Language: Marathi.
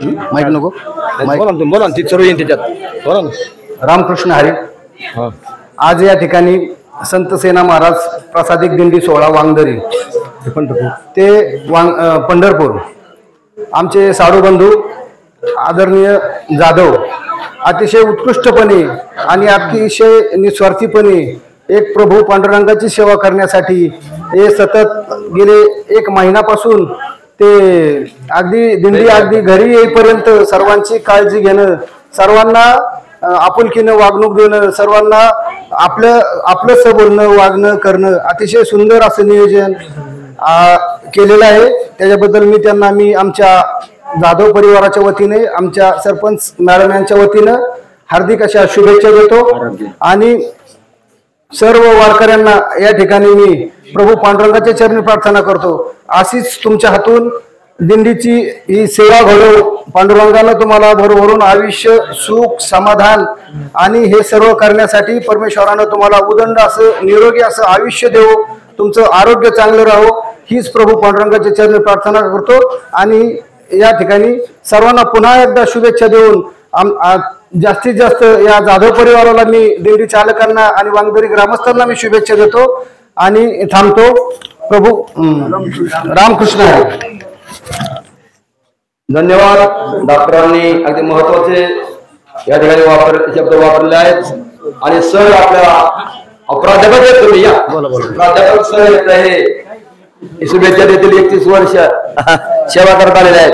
माहिती नको बोला ना तुम्ही, बोला ना, ती सर्व येईन त्याच्यात, बोला ना. रामकृष्ण हरी. हा. आज या ठिकाणी संत सेना महाराज प्रसादिक दिंडी सोहळा वांगदरी ते पंढरपूर आमचे साडू बंधू आदरणीय जाधव अतिशय उत्कृष्टपणे आणि अतिशय निस्वार्थीपणे एक प्रभू पांडुरंगाची सेवा करण्यासाठी हे सतत गेले 1 महिन्यापासून ते अगदी दिंडी अगदी घरी येईपर्यंत सर्वांची काळजी घेणं, सर्वांना आपुलकीनं वागणूक देणं, सर्वांना आपलंच बोलणं वागणं करणं अतिशय सुंदर असं नियोजन केलेलं आहे. त्याच्याबद्दल मी आमच्या जाधव परिवाराच्या वतीने आमच्या सरपंच मॅडम यांच्या वतीनं हार्दिक अशा शुभेच्छा देतो आणि सर्व वारकऱ्यांना या ठिकाणी मी प्रभू पांडुरंगाच्या चरणी प्रार्थना करतो. अशीच तुमच्या हातून दिंडीची ही सेवा घडो, पांडुरंगानं तुम्हाला भरभरून आयुष्य सुख समाधान आणि हे सर्व करण्यासाठी परमेश्वरानं तुम्हाला उदंड असं निरोगी असं आयुष्य देवो, तुमचं आरोग्य चांगलं राहो हीच प्रभू पांडुरंगाच्या चरणी प्रार्थना करतो. आणि या ठिकाणी सर्वांना पुन्हा एकदा शुभेच्छा देऊन जास्तीत जास्त या जाधव परिवाराला मी दिंडी चालकांना आणि वांगदरी ग्रामस्थांना मी शुभेच्छा देतो आणि थांबतो. प्रभू रामकृष्ण हरी. धन्यवाद. डॉक्टरांनी अगदी महत्वाचे या ठिकाणी शब्द वापरले आहेत आणि सर आपल्या प्राध्यापक आहेत तुम्ही या प्राध्यापक सर येत आहे शुभेच्छा देतील. 31 वर्ष सेवा करत आलेले आहेत.